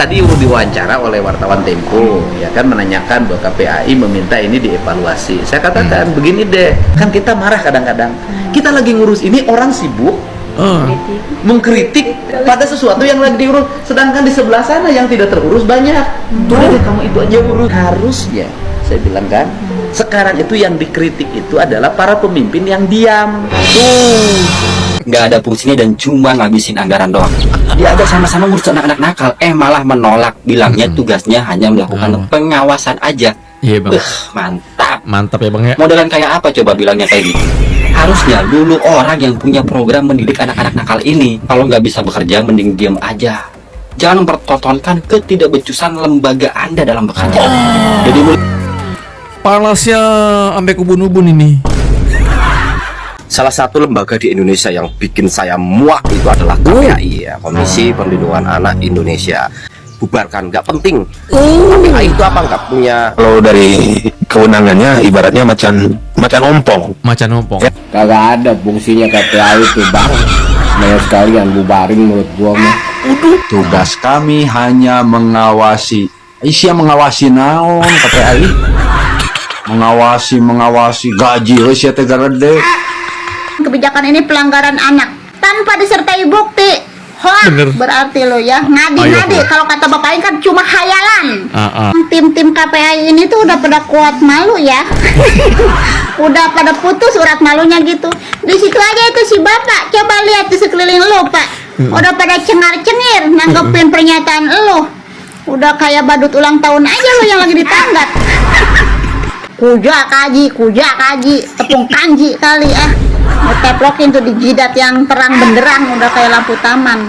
Tadi diwawancara oleh wartawan Tempo, ya kan, menanyakan bahwa KPAI meminta ini dievaluasi. Saya katakan begini deh, kan kita marah kadang-kadang. Kita lagi ngurus ini, orang sibuk mengkritik pada sesuatu yang lagi diurus, sedangkan di sebelah sana yang tidak terurus banyak. Udah deh, kamu itu aja urus. Harusnya, saya bilang kan, sekarang itu yang dikritik itu adalah para pemimpin yang diam. Nggak ada fungsinya dan cuma ngabisin anggaran doang. Dia ada sama-sama ngurus anak-anak nakal, malah menolak, bilangnya tugasnya hanya melakukan pengawasan aja. Iya bang. Mantap ya bang ya. Modelan kayak apa coba bilangnya kayak gitu. Harusnya dulu orang yang punya program mendidik anak-anak nakal ini, kalau nggak bisa bekerja mending diam aja. Jangan mempertontonkan ketidakbecusan lembaga Anda dalam bekerja. Jadi panasnya sampai kubun-ubun ini. Salah satu lembaga di Indonesia yang bikin saya muak itu adalah KPAI, ya, Komisi Perlindungan Anak Indonesia. Bubarkan, nggak penting. KPAI itu apa, nggak punya. Kalau dari kewenangannya ibaratnya macan ompong. Macan ompong. Kagak ada fungsinya KPAI itu bang. Banyak sekalian bubarin menurut gua mah. Tugas kami hanya mengawasi. Isi mengawasi naon KPAI? Mengawasi gaji we sia teh gede. Kebijakan ini pelanggaran anak tanpa disertai bukti. Hoak berarti lo ya ngadi-ngadi. Kalau kata bapak ini kan cuma khayalan. Tim-tim KPAI ini tuh udah pada kuat malu ya. Udah pada putus urat malunya gitu. Di situ aja itu si bapak, coba lihat di sekeliling lo pak. Udah pada cengar-cengir nanggepin pernyataan lo. Udah kayak badut ulang tahun aja lo yang lagi ditanggap. Kuja kaji, tepung kanji kali Teplokin tuh di jidat yang terang benderang, udah kayak lampu taman.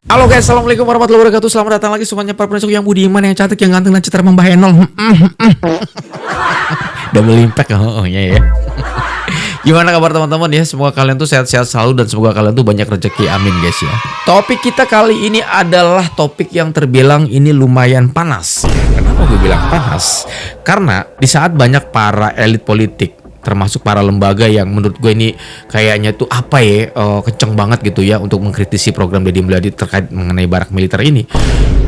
Halo guys, assalamualaikum warahmatullahi wabarakatuh. Selamat datang lagi semuanya para penonton yang budiman, yang cantik, yang ganteng, dan citra Mbah Enol. Double impact ya. Gimana kabar teman-teman ya? Semoga kalian tuh sehat-sehat selalu dan semoga kalian tuh banyak rezeki, amin guys ya. Topik kita kali ini adalah topik yang terbilang ini lumayan panas. Kenapa gue bilang panas? Karena di saat banyak para elit politik, termasuk para lembaga yang menurut gue ini kayaknya tuh kenceng banget gitu ya untuk mengkritisi program Deddy Mulyadi terkait mengenai barak militer ini.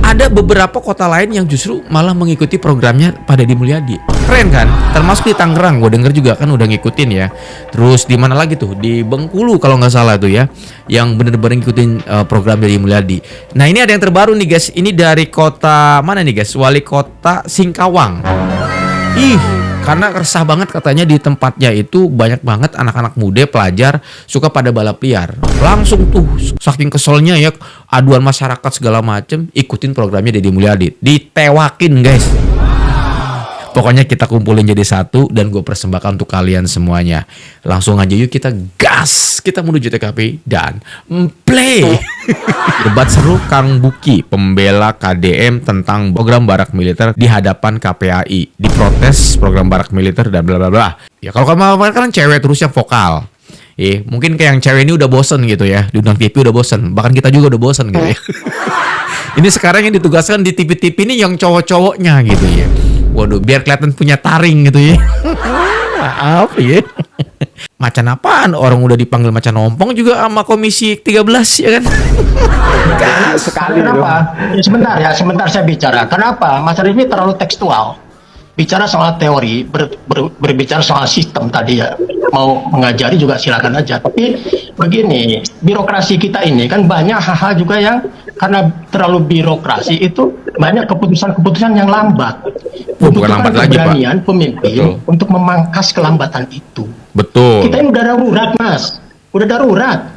Ada beberapa kota lain yang justru malah mengikuti programnya pada Deddy Mulyadi. Keren kan? Termasuk di Tangerang, gue denger juga kan udah ngikutin ya. Terus di mana lagi tuh? Di Bengkulu kalau nggak salah tuh ya, yang bener-bener ngikutin program Deddy Mulyadi. Nah ini ada yang terbaru nih guys. Ini dari kota mana nih guys? Wali kota Singkawang. Karena resah banget katanya di tempatnya itu banyak banget anak-anak muda pelajar suka pada balap liar. Langsung tuh saking keselnya ya, aduan masyarakat segala macem, ikutin programnya Deddy Mulyadi. Ditewakin guys. Pokoknya kita kumpulin jadi satu dan gue persembahkan untuk kalian semuanya. Langsung aja yuk kita gas. Kita menuju TKP dan play. Debat seru Kang Buki, pembela KDM tentang program barak militer di hadapan KPAI. Diprotes program barak militer dan bla bla bla. Ya kalau kamu kan cewek terus yang vokal. Mungkin kayak yang cewek ini udah bosen gitu ya. Diundang TV udah bosen. Bahkan kita juga udah bosen gitu ya. Ini sekarang yang ditugaskan di TV-TV ini yang cowok-cowoknya gitu ya. Waduh, biar kelihatan punya taring gitu ya. Maaf ya. Macan apaan? Orang udah dipanggil macan ompong juga sama Komisi 13 ya kan? Sekali kenapa? Sebentar saya bicara. Kenapa? Mas Arief ini terlalu tekstual. Bicara soal teori, berbicara soal sistem tadi ya. Mau mengajari juga silakan aja. Tapi begini, birokrasi kita ini kan banyak hal-hal juga yang karena terlalu birokrasi itu banyak keputusan-keputusan yang lambat. Bukan lambat lagi, Pak. Keberanian pemimpin untuk memangkas kelambatan itu. Betul. Kita ini udah darurat, Mas. Udah darurat.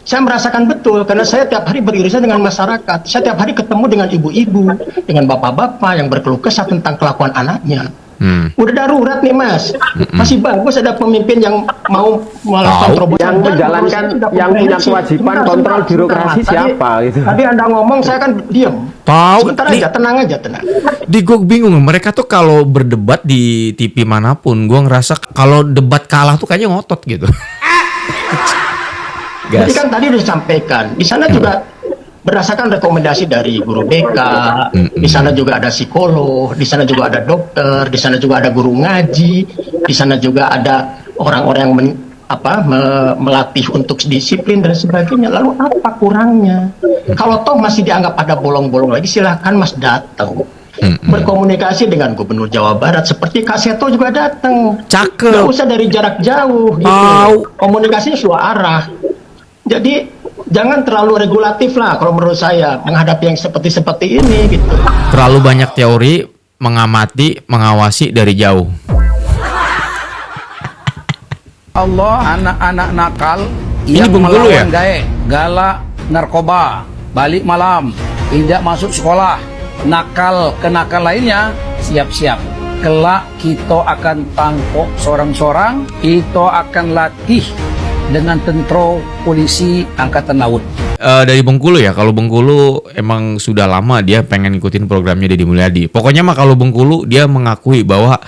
Saya merasakan betul karena saya tiap hari beririsan dengan masyarakat. Saya tiap hari ketemu dengan ibu-ibu, dengan bapak-bapak yang berkeluh kesah tentang kelakuan anaknya. Udah darurat nih Mas. Masih bagus ada pemimpin yang mau melakukan terobosan. Yang menjalankan, yang punya kewajiban kontrol birokrasi siapa gitu. Tadi Anda ngomong saya kan diam. Tahu. Sebentar aja, tenang aja, tenang. Gue bingung, mereka tuh kalau berdebat di TV manapun, gue ngerasa kalau debat kalah tuh kayaknya ngotot gitu. Jadi kan tadi udah disampaikan, di sana juga berdasarkan rekomendasi dari guru BK, di sana juga ada psikolog, di sana juga ada dokter, di sana juga ada guru ngaji, di sana juga ada orang-orang yang melatih untuk disiplin dan sebagainya. Lalu apa kurangnya? Kalau toh masih dianggap ada bolong-bolong lagi, silahkan Mas datang. Berkomunikasi dengan Gubernur Jawa Barat, seperti Kak Seto juga datang. Cakep. Nggak usah dari jarak jauh gitu. Komunikasinya dua arah. Jadi jangan terlalu regulatif lah kalau menurut saya menghadapi yang seperti ini gitu. Terlalu banyak teori, mengamati, mengawasi dari jauh. Allah, anak-anak nakal Ini yang Bengkulu ya? melawan gae, galak, narkoba, balik malam, tidak masuk sekolah, nakal kenakal lainnya, siap-siap. Kelak kita akan tangkap seorang-seorang, kita akan latih dengan tentara polisi angkatan laut. Dari Bengkulu ya, kalau Bengkulu emang sudah lama dia pengen ngikutin programnya Deddy Mulyadi. Pokoknya mah kalau Bengkulu dia mengakui bahwa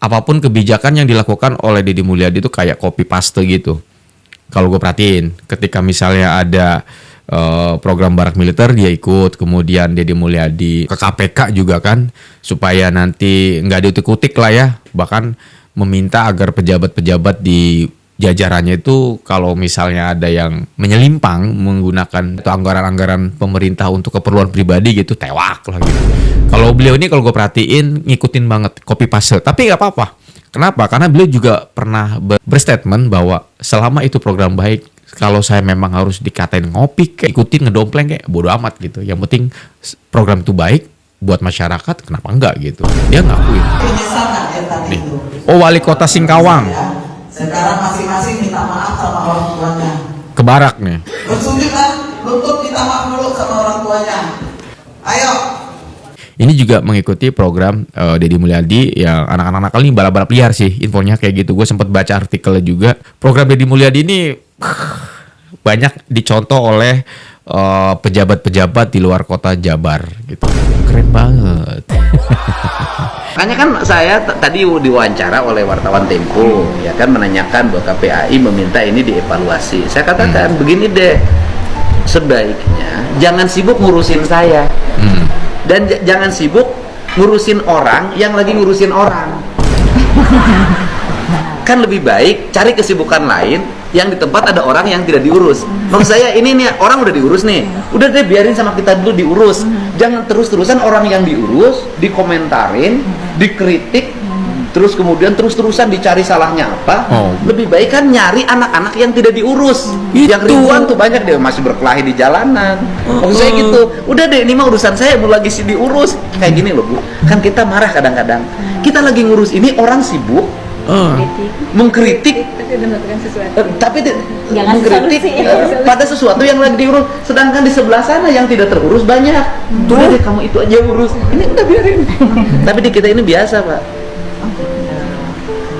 apapun kebijakan yang dilakukan oleh Deddy Mulyadi itu kayak copy paste gitu. Kalau gue perhatiin, ketika misalnya ada program barak militer dia ikut, kemudian Deddy Mulyadi ke KPK juga kan, supaya nanti nggak diutik-utik lah ya, bahkan meminta agar pejabat-pejabat di jajarannya itu kalau misalnya ada yang menyelimpang menggunakan anggaran-anggaran pemerintah untuk keperluan pribadi gitu, tewak lah gitu. Kalau beliau ini kalau gue perhatiin ngikutin banget copy paste, tapi nggak apa-apa. Kenapa? Karena beliau juga pernah berstatement bahwa selama itu program baik, kalau saya memang harus dikatain ngopi kayak ikutin ngedompleng kayak bodo amat gitu. Yang penting program itu baik buat masyarakat, kenapa enggak gitu. Dia ngakuin. Nih. Oh, wali kota Singkawang. Sekarang masing-masing minta maaf sama orang tuanya. Ke barak nih. Bersujud kan, lutut minta maaf dulu sama orang tuanya. Ayo. Ini juga mengikuti program Deddy Mulyadi yang anak-anak nakal ini balap-balap liar sih, infonya kayak gitu. Gue sempat baca artikelnya juga. Program Deddy Mulyadi ini banyak dicontoh oleh pejabat-pejabat di luar kota Jabar gitu. Keren banget. Makanya kan saya tadi diwawancara oleh wartawan Tempo, ya kan, menanyakan bahwa KPAI meminta ini dievaluasi. Saya katakan begini deh, sebaiknya jangan sibuk ngurusin saya. Dan jangan sibuk ngurusin orang yang lagi ngurusin orang. Kan lebih baik cari kesibukan lain yang di tempat ada orang yang tidak diurus. Maksud saya ini nih, orang udah diurus nih, udah deh biarin sama kita dulu diurus. Jangan terus-terusan orang yang diurus dikomentarin, dikritik, terus kemudian terus-terusan dicari salahnya apa. Lebih baik kan nyari anak-anak yang tidak diurus. Yang ribuan tuh banyak deh masih berkelahi di jalanan. Maksud saya gitu, udah deh ini mah urusan saya, mau lagi sih diurus. Kayak gini loh Bu, kan kita marah kadang-kadang. Kita lagi ngurus ini, orang sibuk mengkritik, tapi mengkritik pada sesuatu yang lagi diurus, sedangkan di sebelah sana yang tidak terurus banyak. Udah deh kamu itu aja urus, ini udah biarin. Tapi di kita ini biasa Pak.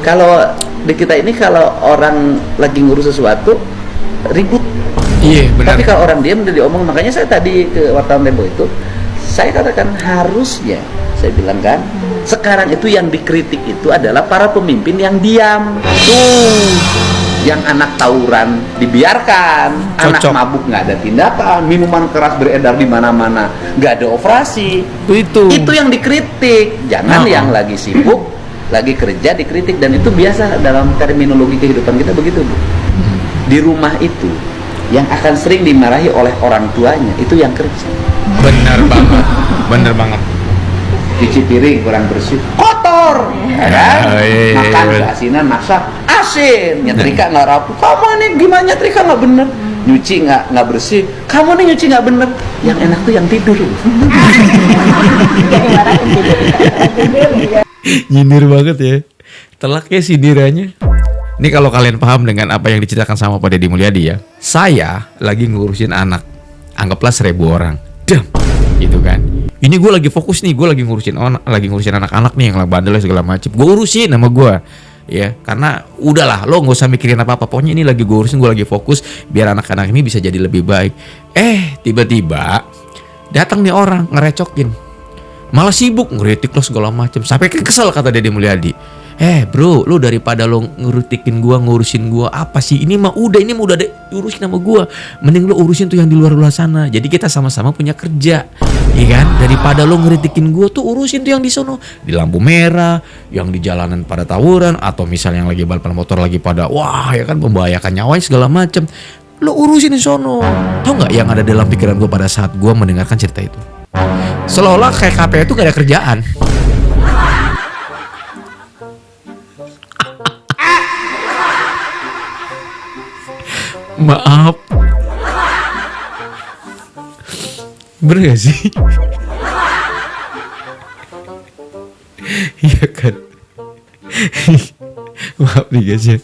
Kalau di kita ini kalau orang lagi ngurus sesuatu ribut. Iya benar. Tapi kalau orang diam udah diomong. Makanya saya tadi ke wartawan Tempo itu, saya katakan harusnya, saya bilang kan, sekarang itu yang dikritik itu adalah para pemimpin yang diam. Yang anak tawuran dibiarkan, anak mabuk nggak ada tindakan, minuman keras beredar di mana-mana, nggak ada operasi. Itu yang dikritik. Jangan yang lagi sibuk, lagi kerja dikritik. Dan itu biasa dalam terminologi kehidupan kita begitu Bu. Di rumah itu yang akan sering dimarahi oleh orang tuanya itu yang kerja. Benar banget, benar banget. Cuci piring kurang bersih, kotor, ya kan? Makan keasinan, masak asin, nyetrika nggak rapi. Kamu nih gimana nyetrika nggak bener? Nyuci nggak bersih. Kamu nih nyuci nggak bener. Yang enak tuh yang tidur. Nyindir banget ya. Telak ya sindirannya. Ini kalau kalian paham dengan apa yang diceritakan sama Pak Deddy Mulyadi ya. Saya lagi ngurusin anak, anggaplah 1000 orang. Dam, gitu kan. Ini gue lagi fokus nih, gue lagi ngurusin anak-anak nih yang lagi bandel segala macem. Gue urusin sama gue, ya, karena udahlah, lo nggak usah mikirin apa-apa. Pokoknya ini lagi gue urusin, gue lagi fokus biar anak-anak ini bisa jadi lebih baik. Tiba-tiba datang nih orang ngerecokin, malah sibuk ngeritik lo segala macem. Sampai kesel kata Deddy Mulyadi. Bro, lu daripada lu ngurusin gua apa sih? Ini mah udah urusin sama gua. Mending lu urusin tuh yang di luar sana. Jadi kita sama-sama punya kerja. Iya kan? Daripada lu ngeritikin gua tuh urusin tuh yang di sono. Di lampu merah, yang di jalanan pada tawuran, atau misalnya yang lagi balapan motor lagi pada wah ya kan membahayakan nyawanya segala macam. Lu urusin di sono. Tahu nggak yang ada dalam pikiran gua pada saat gua mendengarkan cerita itu? Seolah-olah kayak KPI itu gak ada kerjaan. Maaf. Bener gak sih? Iya kan? Maaf nih guys ya.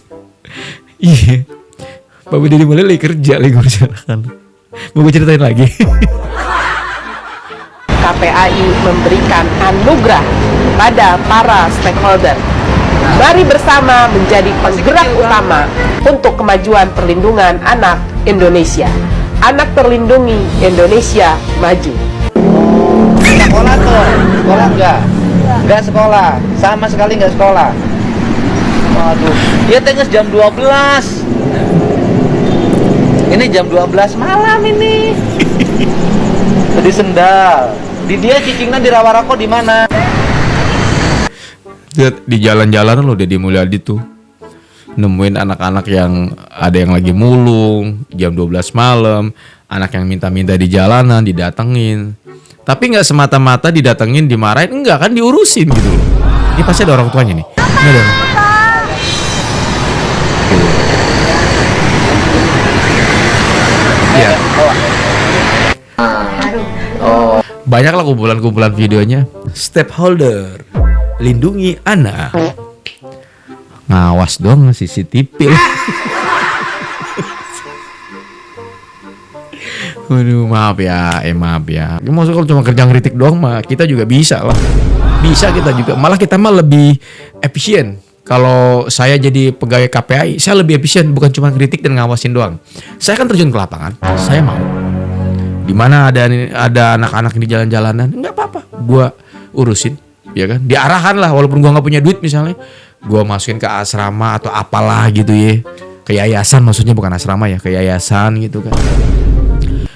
Iya. Pak Deddy mulai lagi kerja lagi ngurusin anak-anak. Mau gue ceritain lagi? KPAI memberikan anugerah kepada para stakeholder. Mari bersama menjadi penggerak utama untuk kemajuan perlindungan anak Indonesia. Anak terlindungi, Indonesia maju. Sekolah tuh, sekolah enggak sekolah, sama sekali enggak sekolah. Waduh, ya tengah jam 12. Ini jam 12 malam ini. Di Sendal. Di dia cicingnya di Rawarako di mana? Di jalan-jalan loh Deddy Mulyadi tuh nemuin anak-anak yang ada yang lagi mulung jam 12 malam, anak yang minta-minta di jalanan didatengin. Tapi nggak semata-mata didatengin dimarahin, enggak kan, diurusin gitu loh. Ini pasti ada orang tuanya nih. Ini ada. Iya. Banyaklah kumpulan-kumpulan videonya. Stakeholder lindungi anak. Ngawas dong CCTV. Waduh, maaf ya. Maksudnya kalau cuma kerja ngeritik doang mah kita juga bisa lah. Bisa kita juga. Malah kita mah lebih efisien. Kalau saya jadi pegawai KPAI, saya lebih efisien, bukan cuma kritik dan ngawasin doang. Saya kan terjun ke lapangan. Saya mau. Di mana ada anak-anak di jalan-jalanan, nggak apa-apa. Gua urusin. Ya kan, diarahkan lah, walaupun gua nggak punya duit misalnya, gua masukin ke asrama atau apalah gitu ya, ke yayasan, maksudnya bukan asrama ya, ke yayasan gitu kan.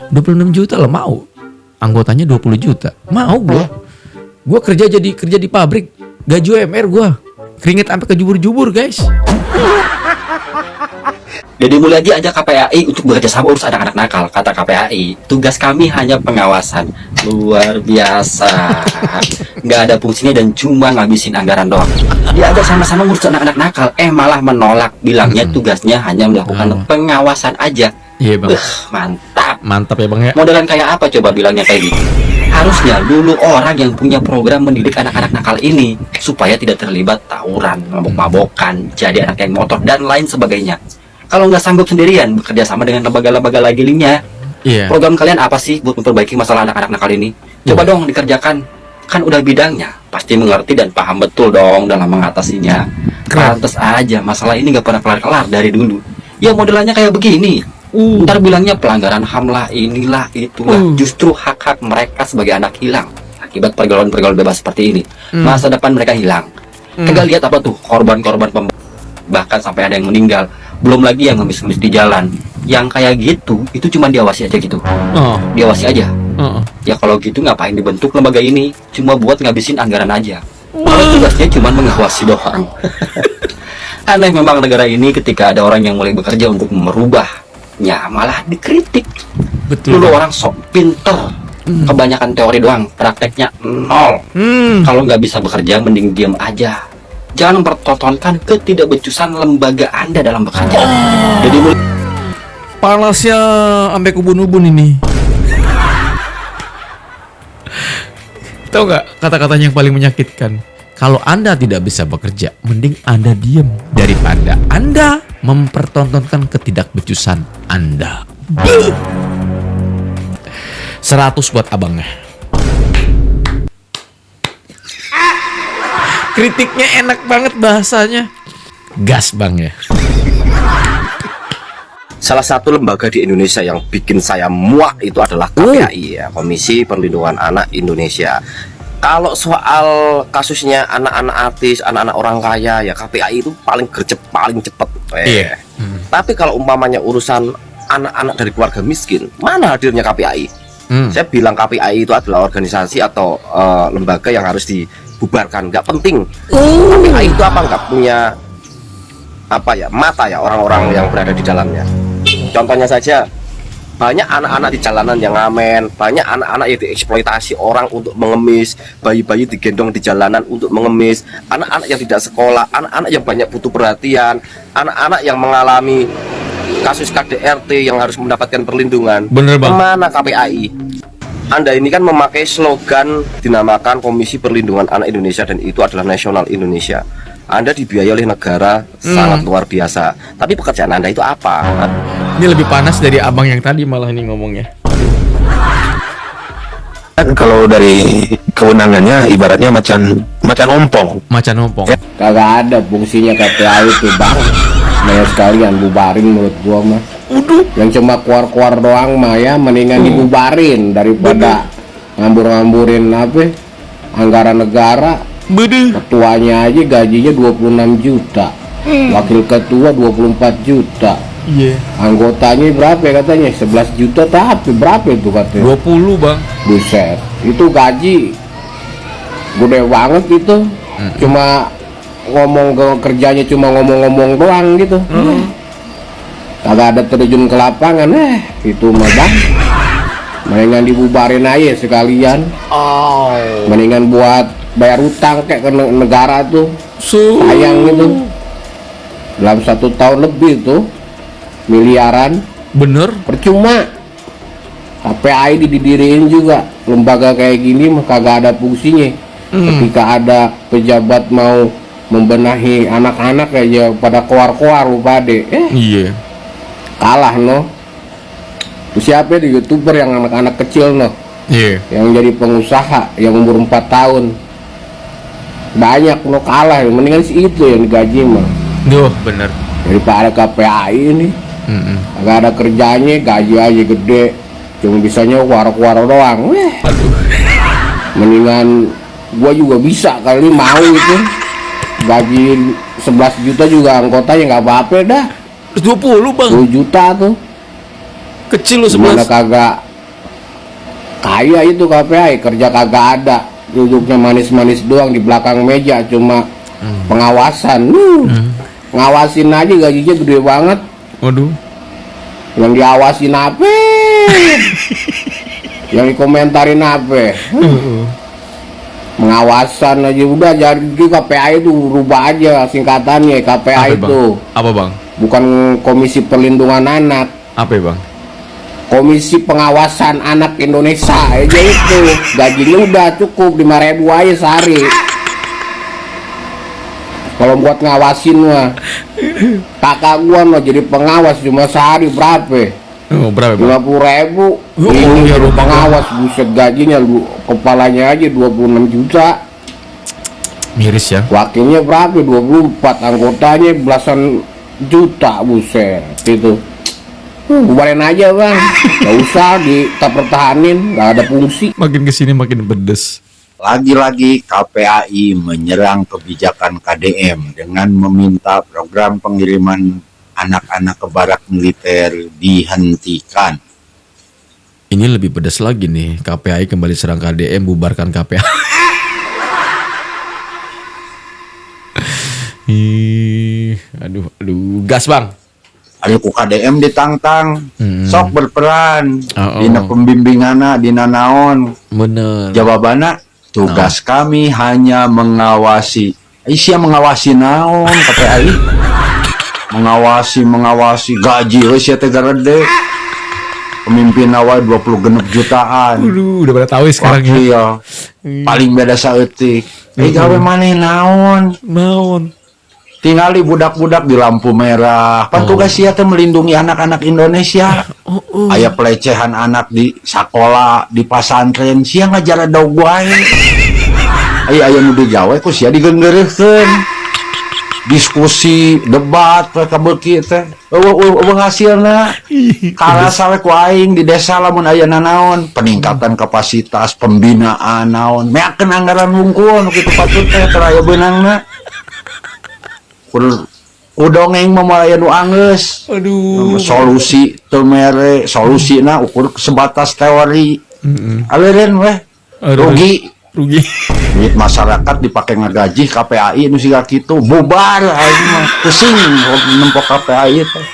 26 juta lah mau, anggotanya 20 juta, mau gua kerja di pabrik, gaji UMR gua, keringet sampai kejubur-jubur guys. Deddy Mulyadi ajak KPAI untuk bekerja sama urus anak-anak nakal. Kata KPAI, tugas kami hanya pengawasan. Luar biasa. Nggak ada fungsinya dan cuma ngabisin anggaran doang. Diajak sama-sama ngurus anak-anak nakal, malah menolak. Bilangnya tugasnya hanya melakukan pengawasan aja. Iya bang. Mantap ya bang ya. Modelan kayak apa coba bilangnya kayak gitu? Harusnya dulu orang yang punya program mendidik anak-anak nakal ini supaya tidak terlibat tawuran, mabok-mabokan, jadi anak geng motor dan lain sebagainya. Kalau nggak sanggup sendirian, bekerja sama dengan lembaga-lembaga lainnya. Program kalian apa sih buat memperbaiki masalah anak-anak nakal ini? Coba dong dikerjakan. Kan udah bidangnya, pasti mengerti dan paham betul dong dalam mengatasinya. Pantes aja masalah ini nggak pernah kelar-kelar dari dulu. Ya modelannya kayak begini. Ntar bilangnya pelanggaran HAM lah, inilah, itulah. Justru hak-hak mereka sebagai anak hilang akibat pergaulan-pergaulan bebas seperti ini. Masa depan mereka hilang. Kagak lihat apa tuh korban-korban bahkan sampai ada yang meninggal. Belum lagi yang ngemis-ngemis di jalan. Yang kayak gitu, itu cuma diawasi aja gitu. Diawasi aja. Ya kalau gitu ngapain dibentuk lembaga ini? Cuma buat ngabisin anggaran aja. Malah tugasnya cuma mengawasi doang. Aneh memang negara ini ketika ada orang yang mulai bekerja untuk merubahnya, malah dikritik. Betul. Dulu orang sok pinter, kebanyakan teori doang, prakteknya nol. Kalau nggak bisa bekerja, mending diam aja. Jangan mempertontonkan ketidakbecusan lembaga Anda dalam bekerja. Jadi panasnya sampai ubun-ubun ini. Tahu nggak kata-katanya yang paling menyakitkan? Kalau Anda tidak bisa bekerja, mending Anda diam daripada Anda mempertontonkan ketidakbecusan Anda. 100 buat abangnya. Kritiknya enak banget bahasanya. Gas bang ya. Salah satu lembaga di Indonesia yang bikin saya muak itu adalah KPAI ya, Komisi Perlindungan Anak Indonesia. Kalau soal kasusnya anak-anak artis, anak-anak orang kaya, ya KPAI itu paling gercep, paling cepet. Iya. Tapi kalau umpamanya urusan anak-anak dari keluarga miskin, mana hadirnya KPAI? Saya bilang KPAI itu adalah organisasi atau lembaga yang harus dibubarkan, nggak penting. KPAI itu apa? Nggak punya apa ya, mata ya orang-orang yang berada di dalamnya. Contohnya saja, banyak anak-anak di jalanan yang ngamen, banyak anak-anak yang dieksploitasi orang untuk mengemis, bayi-bayi digendong di jalanan untuk mengemis, anak-anak yang tidak sekolah, anak-anak yang banyak butuh perhatian, anak-anak yang mengalami kasus KDRT yang harus mendapatkan perlindungan. Bener, Bang. Kemana KPAI? Anda ini kan memakai slogan dinamakan Komisi Perlindungan Anak Indonesia, dan itu adalah nasional Indonesia. Anda dibiayai oleh negara sangat luar biasa. Tapi pekerjaan Anda itu apa? Ini lebih panas dari abang yang tadi malah ini ngomongnya. Kan kalau dari kewenangannya ibaratnya macan ompong. Macan ompong. Kagak ada fungsinya KPAI itu bang. Banyak sekalian bubarin menurut gua mah. Yang cuma keluar-keluar doang mah ya mendingan dibubarin daripada ngambur-ngamburin apa anggaran negara. Ketuanya aja gajinya 26 juta, wakil ketua 24 juta. Anggotanya berapa ya katanya? 11 juta, tapi berapa itu katanya? 20, Bang. Buset, itu gaji gede banget itu. Cuma kerjanya cuma ngomong-ngomong doang gitu. Kagak ada terjun ke lapangan. Itu mah bang, mendingan dibubarin aja sekalian. Mendingan buat bayar utang kayak ke negara tuh. Sayang gitu, dalam 1 tahun lebih tuh miliaran. Bener. Percuma KPAI didiriin juga. Lembaga kayak gini mah kagak ada fungsinya. Ketika ada pejabat mau membenahi anak-anak aja pada keluar-keluar lu pade. Iya. Kalah no. Terus siapa di YouTuber yang anak-anak kecil no? Iya. Yang jadi pengusaha yang umur 4 tahun. Banyak no, kalah. Mendingan sih itu yang digaji mah. Duh, bener. Daripada KPAI ini. Agak ada kerjanya, gaji aja gede, cuma bisanya war-war doang. Mendingan gua juga bisa kali mau itu. Gaji 11 juta juga anggotanya nggak apa-apa dah. 20, Bang. 10 juta tuh. Kecil lo 11. Gimana kagak kaya itu KPAI, kerja kagak ada. Duduknya manis-manis doang di belakang meja, cuma pengawasan. Ngawasin aja gajinya gede banget. Waduh. Yang diawasin apa? Yang dikomentarin apa? Pengawasan aja udah. Jadi KPAI itu rubah aja singkatannya KPAI itu. Apa bang? Bukan Komisi Perlindungan Anak. Apa bang? Komisi Pengawasan Anak Indonesia aja itu. Gajinya udah cukup 5.000 aja sehari. Kalau buat ngawasin mah, kakak gua mah jadi pengawas cuma sehari berapa? Berapa? 50.000. Ini jadi pengawas, buset gajinya lu kepalanya aja 26 juta. Miris ya. Wakilnya berapa? 24, anggotanya belasan juta, buset. Itu. Bubarin aja bang, gak usah dipertahanin, gak ada fungsi. Makin kesini makin pedes. Lagi-lagi KPAI menyerang kebijakan KDM dengan meminta program pengiriman anak-anak ke barak militer dihentikan. Ini lebih pedas lagi nih, KPAI kembali serang KDM, bubarkan KPAI. Aduh, gas bang. Ayo ku KDM ditantang, sok berperan, dina pembimbingan, dina naon. Bener. Jawabannya, tugas kami hanya mengawasi. Isia mengawasi naon KPAI? mengawasi gaji, isia teh gede. Pemimpin awal 26 jutaan. Udah pada tahu sekarang ya. Paling beda saeutik. Gawe maneh naon? Tinggali budak-budak di lampu merah. Kan tugas sia teh melindungi anak-anak Indonesia. Aya pelecehan anak di sekolah, di pesantren, sia ngajar daug wae. Aya nu di Jawa ku sia digeunggeureurkeun. diskusi debat mereka beki teh hasilna kalah sawe ku aing di desa lamun aya nanaon peningkatan kapasitas pembinaan naon meakeun anggaran wungkul nu kitu patut teh teraya beunangna udongeng mah aya nu anggeus. Aduh, solusi teu mere solusina ukur sebatas teori. Aleureun weh rugi duit masyarakat dipakai ngagaji KPAI nu siga kitu bubar aing mah pusing nempok KPAI teh.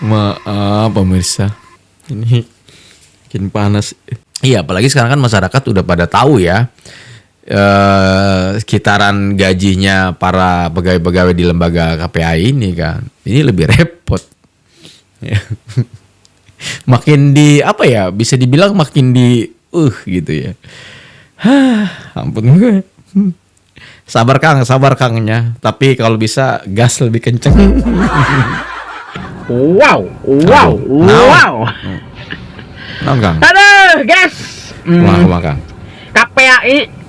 Maaf pemirsa, ini makin panas. Iya, apalagi sekarang kan masyarakat udah pada tahu ya sekitaran gajinya para pegawai-pegawai di lembaga KPAI ini kan. Ini lebih repot. Makin di apa ya, bisa dibilang makin di gitu ya. Ampun gue. Sabar Kangnya, tapi kalau bisa gas lebih kenceng. Wow. Kang. Aduh, guys. Kang. KPAI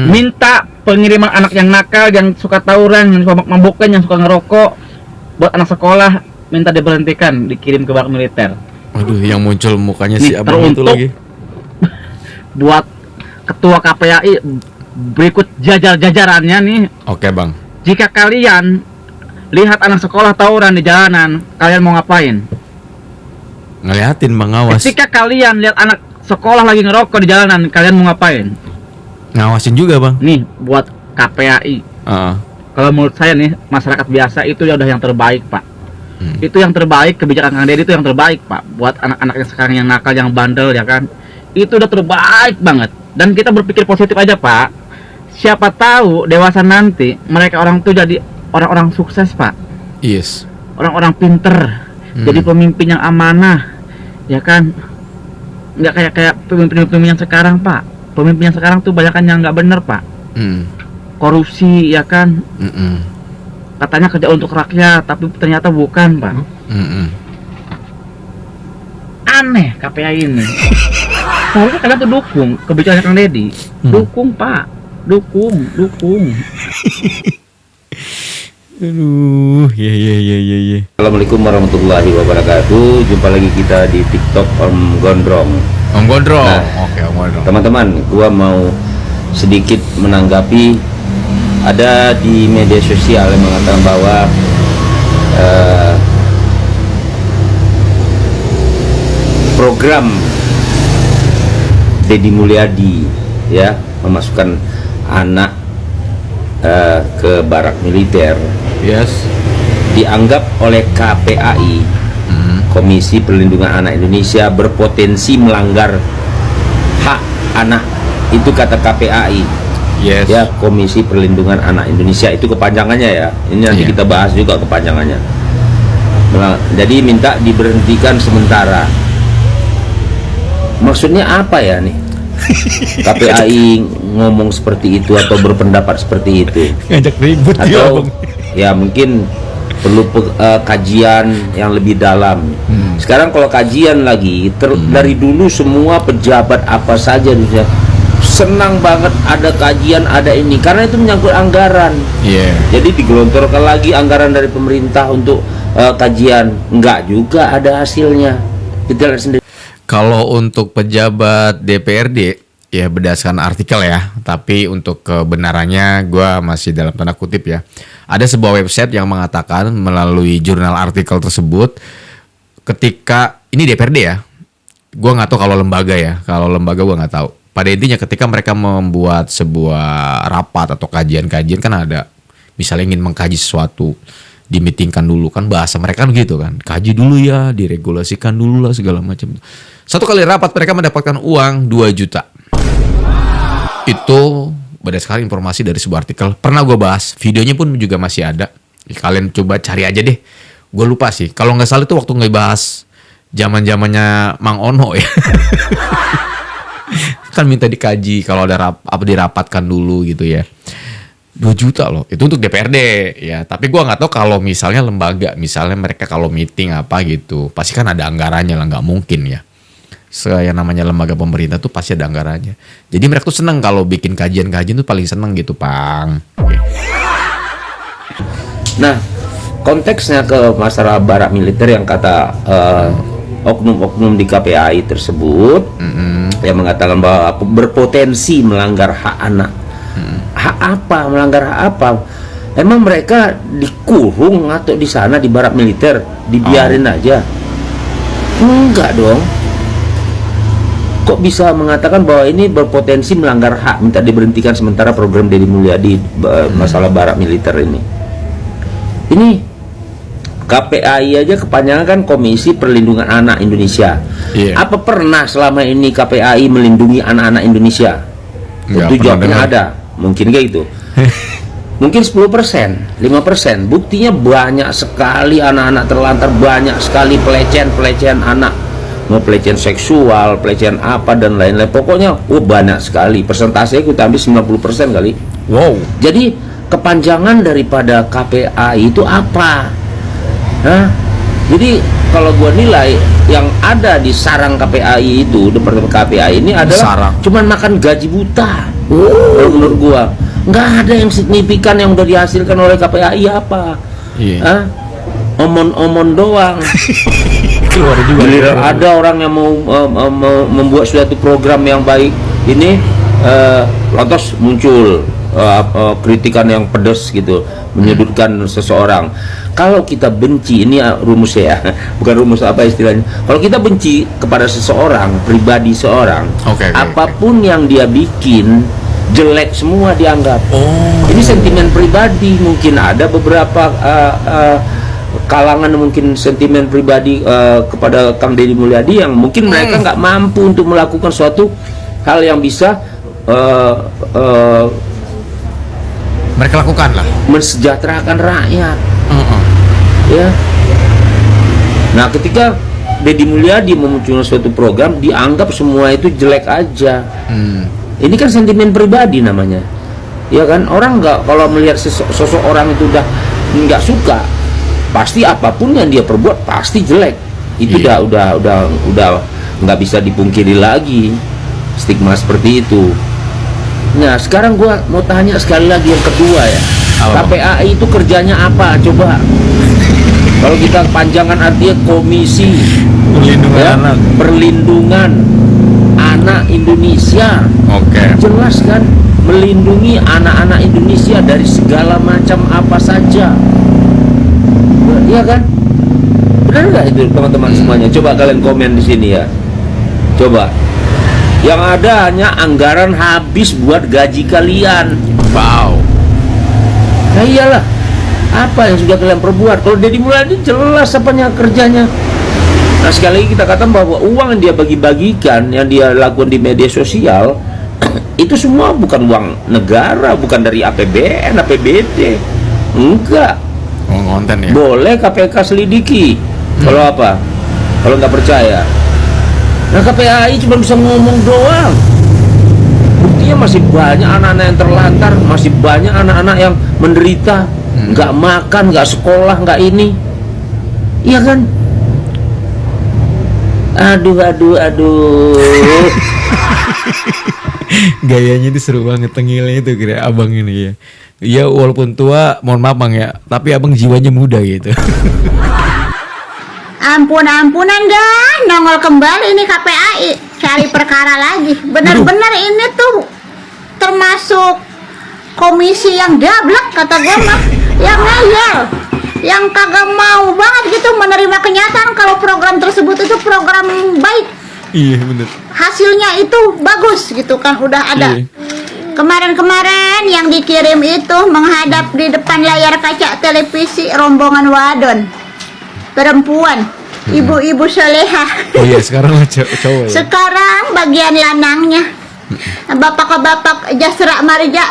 minta pengiriman anak yang nakal, yang suka tawuran, yang suka mabukan, yang suka ngerokok, buat anak sekolah minta diberhentikan, dikirim ke barak militer. Aduh, yang muncul mukanya si abang itu lagi. Buat ketua KPAI berikut jajarannya nih. Oke, Bang. Jika kalian lihat anak sekolah tawuran di jalanan, kalian mau ngapain? Ngeliatin, Bang, ngawas. Ketika kalian lihat anak sekolah lagi ngerokok di jalanan, kalian mau ngapain? Ngawasin juga, Bang. Nih, buat KPAI. Kalau menurut saya nih, masyarakat biasa itu ya udah yang terbaik, Pak. Itu yang terbaik, kebijakan Kang Deddy itu yang terbaik, Pak. Buat anak-anak yang sekarang yang nakal, yang bandel ya kan. Itu udah terbaik banget. Dan kita berpikir positif aja, Pak. Siapa tahu dewasa nanti mereka orang tuh jadi orang-orang sukses, Pak. Yes. Orang-orang pinter. Jadi pemimpin yang amanah. Ya kan? Nggak kayak pemimpin yang sekarang, Pak. Pemimpin yang sekarang tuh banyak yang nggak bener, Pak. Korupsi, ya kan? Katanya kerja untuk rakyat, tapi ternyata bukan, Pak. Aneh KPAI ini. Seharusnya kalian tuh dukung kebijakan Kang Deddy. Dukung, Pak. Dukung. Aduh, ya. Assalamualaikum warahmatullahi wabarakatuh. Jumpa lagi kita di TikTok Om Gondrong. Nah, Oke, Om Gondrong. Teman-teman, gua mau sedikit menanggapi ada di media sosial yang mengatakan bahwa program Deddy Mulyadi ya memasukkan anak ke barak militer. Yes. Dianggap oleh KPAI, Komisi Perlindungan Anak Indonesia, berpotensi melanggar hak anak. Itu kata KPAI. Yes. Ya, Komisi Perlindungan Anak Indonesia, itu kepanjangannya ya. Ini nanti kita bahas juga kepanjangannya. Jadi minta diberhentikan sementara. Maksudnya apa ya nih? KPAI ngomong seperti itu atau berpendapat seperti itu? Ngajak ribut atau ya mungkin perlu kajian yang lebih dalam. Sekarang kalau kajian lagi dari dulu semua pejabat apa saja senang banget ada kajian, ada ini, karena itu menyangkut anggaran. Jadi digelontorkan lagi anggaran dari pemerintah untuk kajian, enggak juga ada hasilnya. Kita lihat sendiri. Kalau untuk pejabat DPRD ya berdasarkan artikel ya, tapi untuk kebenarannya gue masih dalam tanda kutip ya. Ada sebuah website yang mengatakan melalui jurnal artikel tersebut, ketika ini DPRD ya, gue nggak tahu kalau lembaga ya, kalau lembaga gue nggak tahu. Pada intinya ketika mereka membuat sebuah rapat atau kajian-kajian kan ada, misalnya ingin mengkaji sesuatu, dimitingkan dulu kan, bahasa mereka kan gitu kan, kaji dulu ya, diregulasikan dulu lah segala macam. Satu kali rapat mereka mendapatkan uang 2 juta. Itu berdasarkan informasi dari sebuah artikel. Pernah gue bahas, videonya pun juga masih ada. Kalian coba cari aja deh. Gue lupa sih. Kalau nggak salah itu waktu ngebahas zaman-zamannya Mang Ono ya. Kan minta dikaji kalau ada dirapatkan dulu gitu ya. 2 juta loh. Itu untuk DPRD ya. Tapi gue nggak tahu kalau misalnya lembaga, misalnya mereka kalau meeting apa gitu, pasti kan ada anggarannya lah, nggak mungkin ya. yang namanya lembaga pemerintah tuh pasti ada anggarannya. Jadi mereka tuh seneng kalau bikin kajian-kajian tuh paling seneng gitu, Pang. Nah, konteksnya ke masalah barak militer yang kata oknum-oknum di KPAI tersebut yang mengatakan bahwa berpotensi melanggar hak anak. Hak apa? Melanggar hak apa? Emang mereka dikurung atau di sana di barak militer dibiarin aja? Enggak dong. Kok bisa mengatakan bahwa ini berpotensi melanggar hak, minta diberhentikan sementara program Deddy Mulyadi masalah barak militer ini? Ini KPAI aja kepanjangan kan Komisi Perlindungan Anak Indonesia. Apa pernah selama ini KPAI melindungi anak-anak Indonesia? Tentu jawabnya ada. Mungkin kayak gitu. Mungkin 10%, 5%. Buktinya banyak sekali anak-anak terlantar, banyak sekali pelecehan anak. Mau pelecehan seksual, pelecehan apa dan lain-lain. Pokoknya banyak sekali. Persentase kita ambil 90% kali. Wow. Jadi kepanjangan daripada KPAI itu apa? Hah? Jadi kalau gua nilai yang ada di sarang KPAI itu, departemen KPAI ini adalah cuman makan gaji buta. Kalau menurut gua nggak ada yang signifikan yang udah dihasilkan oleh KPAI apa? Hah? Omon-omon doang. Giliran ada orang yang mau membuat suatu program yang baik ini lantas muncul kritikan yang pedas gitu, menyudutkan seseorang. Kalau kita benci, ini rumus ya, bukan rumus apa istilahnya. Kalau kita benci kepada seseorang, pribadi seorang, apapun yang dia bikin jelek semua dianggap. Ini sentimen pribadi. Mungkin ada beberapa kalangan mungkin sentimen pribadi kepada Kang Deddy Mulyadi yang mungkin mereka nggak mampu untuk melakukan suatu hal yang bisa mereka lakukan lah, mensejahterakan rakyat. Ya. Nah, ketika Deddy Mulyadi memunculkan suatu program, dianggap semua itu jelek aja. Ini kan sentimen pribadi namanya, ya kan? Orang nggak, kalau melihat sosok orang itu udah nggak suka, pasti apapun yang dia perbuat pasti jelek. Itu udah nggak bisa dipungkiri lagi, stigma seperti itu. Nah, sekarang gua mau tanya sekali lagi yang kedua ya. KPAI itu kerjanya apa? Coba. Kalau kita panjangan artinya Komisi Perlindungan Anak Indonesia. Jelas kan, melindungi anak-anak Indonesia dari segala macam apa saja. Iya kan? Benar nggak itu teman-teman semuanya? Coba kalian komen di sini ya. Coba. Yang ada hanya anggaran habis buat gaji kalian. Wow. Nah iyalah. Apa yang sudah kalian perbuat? Kalau Deddy Mulyadi jelas apanya kerjanya. Nah, sekali lagi kita katakan bahwa uang yang dia bagi-bagikan, yang dia lakukan di media sosial itu semua bukan uang negara, bukan dari APBN, APBD. Enggak. Konten ya. Boleh KPK selidiki. Kalau apa? Kalau nggak percaya. Nah, KPAI cuma bisa ngomong doang. Buktinya masih banyak anak-anak yang terlantar, masih banyak anak-anak yang menderita, nggak makan, nggak sekolah, nggak ini. Iya kan? Aduh. Gayanya itu seru banget, tengilnya itu kira abang ini ya. Ya walaupun tua, mohon maaf bang ya, tapi abang jiwanya muda gitu. Ampunan dah, nongol kembali ini KPAI, cari perkara lagi. Benar-benar ini tuh termasuk komisi yang gablek kata gue mah, yang ngeyel, yang kagak mau banget gitu menerima kenyataan kalau program tersebut itu program baik. Iya bener. Hasilnya itu bagus gitu kan, udah ada. Kemarin-kemarin yang dikirim itu menghadap di depan layar kaca televisi rombongan wadon, perempuan, ibu-ibu soleha. Oh iya, sekarang cowok ya. Sekarang bagian lanangnya, bapak-bapak Jasra Marja,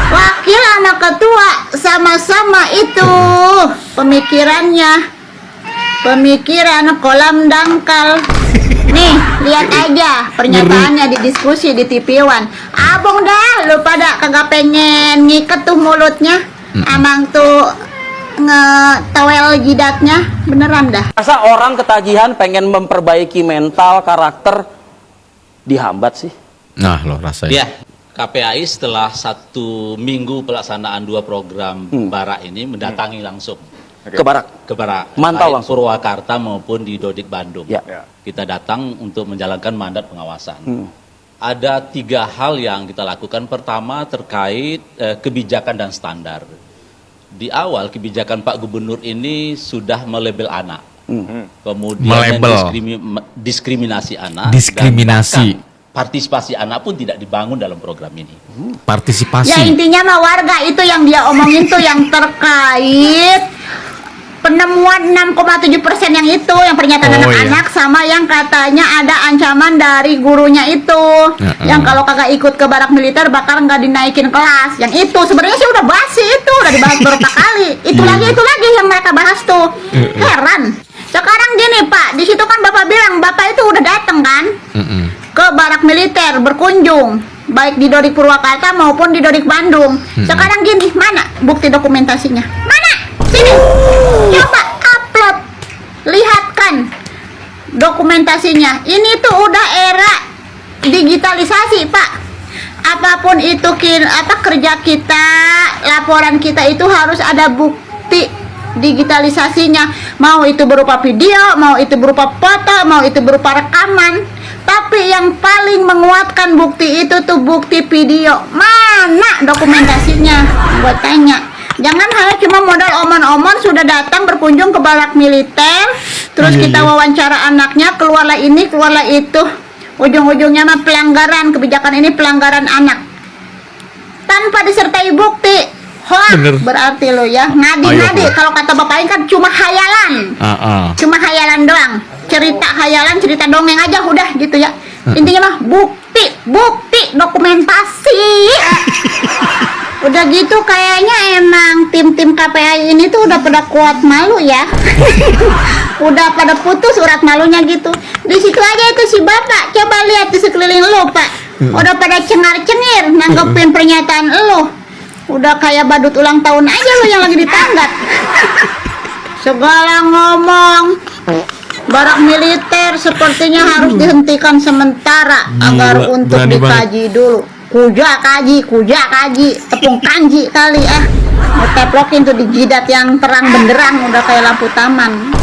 wakil anak ketua, sama-sama itu pemikiran kolam dangkal. Nih, lihat aja pernyataannya di diskusi di TV One. Abang dah, lu pada kagak pengen ngiket tuh mulutnya. Amang tuh ngetowel jidatnya beneran dah. Masa orang ketagihan pengen memperbaiki mental karakter dihambat sih? Nah lo rasanya. Ya, KPAI setelah 1 minggu pelaksanaan 2 program Barak ini mendatangi langsung ke Barak. Mantau baik langsung. Purwakarta maupun di Dodik Bandung. Ya. Kita datang untuk menjalankan mandat pengawasan. Ada 3 hal yang kita lakukan. Pertama terkait kebijakan dan standar. Di awal kebijakan Pak Gubernur ini sudah melabel anak, kemudian diskriminasi anak, diskriminasi. Dan partisipasi anak pun tidak dibangun dalam program ini. Partisipasi. Ya intinya mah warga itu yang dia omongin tuh yang terkait penemuan 6,7% yang itu, yang pernyataan anak-anak sama yang katanya ada ancaman dari gurunya itu, yang kalau kagak ikut ke barak militer bakal nggak dinaikin kelas. Yang itu sebenarnya sih udah basi, itu udah dibahas beberapa kali. Itu lagi yang mereka bahas tuh. Heran. Sekarang gini Pak, di situ kan Bapak bilang Bapak itu udah datang kan ke barak militer berkunjung, baik di Dodik Purwakarta maupun di Dodik Bandung. Sekarang gini, mana bukti dokumentasinya? Mana? Sini, coba upload, lihatkan dokumentasinya. Ini tuh udah era digitalisasi Pak. Apapun itu kerja kita, laporan kita itu harus ada bukti digitalisasinya. Mau itu berupa video, mau itu berupa foto, mau itu berupa rekaman. Tapi yang paling menguatkan bukti itu tuh bukti video. Mana dokumentasinya? Gue tanya. Jangan hanya cuma modal omon-omon sudah datang berkunjung ke barak militer, terus kita wawancara anaknya, keluarlah ini, keluarlah itu. Ujung-ujungnya mah pelanggaran kebijakan ini, pelanggaran anak. Tanpa disertai bukti. Hoax berarti lo ya. Ngadi-ngadi kalau kata Bapak ini kan cuma hayalan. Cuma hayalan doang. Cerita hayalan, cerita dongeng aja udah gitu ya. Intinya mah bukti, dokumentasi. Udah gitu kayaknya emang tim-tim KPAI ini tuh udah pada kuat malu ya. Udah pada putus urat malunya gitu. Di situ aja itu si Bapak, coba lihat di sekeliling lo Pak. Udah pada cengar-cengir nanggepin pernyataan lo. Udah kayak badut ulang tahun aja lo yang lagi ditanggap. Segala ngomong. Barak militer sepertinya harus dihentikan sementara agar untuk dikaji dulu. Kuja kaji, tepung kanji kali ngeteplokin tuh di jidat yang terang benderang udah kayak lampu taman.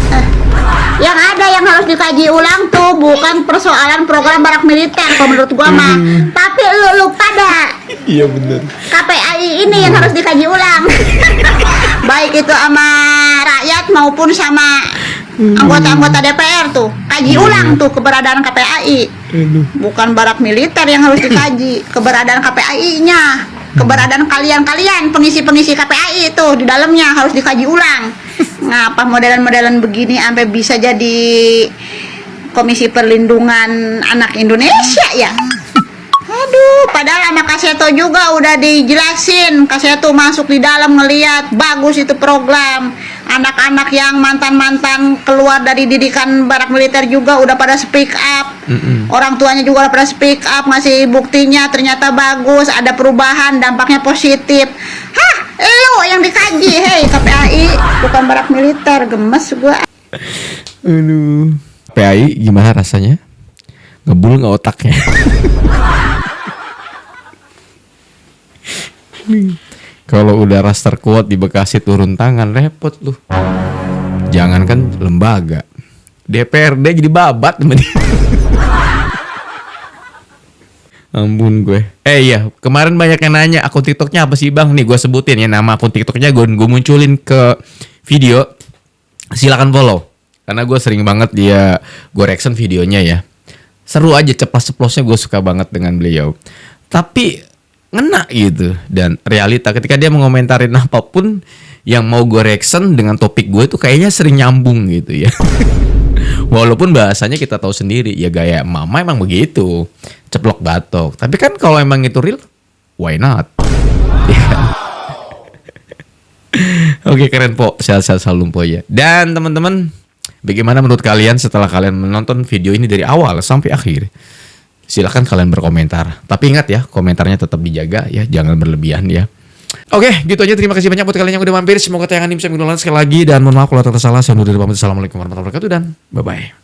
Yang ada yang harus dikaji ulang tuh bukan persoalan program barak militer kalau menurut gua mah, tapi lu pada iya bener KPAI ini yang harus dikaji ulang. Baik itu sama rakyat maupun sama anggota-anggota DPR tuh, kaji ulang tuh keberadaan KPAI. Bukan barak militer yang harus dikaji, keberadaan KPAI-nya, keberadaan kalian-kalian pengisi-pengisi KPAI itu di dalamnya harus dikaji ulang. Ngapa modelan-modelan begini sampai bisa jadi Komisi Perlindungan Anak Indonesia ya? Aduh, padahal sama Kaseto juga udah dijelasin. Kaseto masuk di dalam ngeliat bagus itu program. Anak-anak yang mantan-mantan keluar dari didikan barak militer juga udah pada speak up. Orang tuanya juga udah pada speak up, ngasih buktinya ternyata bagus, ada perubahan, dampaknya positif. Hah, lu yang dikaji, hei KPAI, bukan barak militer, gemes gua. Aduh. KPAI gimana rasanya? Ngebul nggak otaknya? Kalau udah raster kuat di Bekasi turun tangan repot lu. Jangankan lembaga, DPRD jadi babat sama dia. Ampun gue. Iya, kemarin banyak yang nanya akun TikToknya apa sih Bang? Nih gue sebutin ya nama akun TikToknya, gue munculin ke video. Silakan follow. Karena gue sering banget gue reaction videonya ya. Seru aja, ceplos-ceplosnya gue suka banget dengan beliau. Tapi ngena gitu, dan realita ketika dia mengomentarin apapun yang mau gue reaction dengan topik gue tuh kayaknya sering nyambung gitu ya. Walaupun bahasanya kita tahu sendiri ya, gaya mama emang begitu, ceplok batok. Tapi kan kalau emang itu real, why not? Ya kan? Oke, keren po, sehat-sehat selalu po ya. Dan teman-teman, bagaimana menurut kalian setelah kalian menonton video ini dari awal sampai akhir? Silahkan kalian berkomentar. Tapi ingat ya, komentarnya tetap dijaga ya, jangan berlebihan ya. Oke, gitu aja. Terima kasih banyak buat kalian yang udah mampir. Semoga tayangan ini bisa menggunakan sekali lagi. Dan mohon maaf kalau tersalah. Saya undur diri pamit. Assalamualaikum warahmatullahi wabarakatuh dan bye-bye.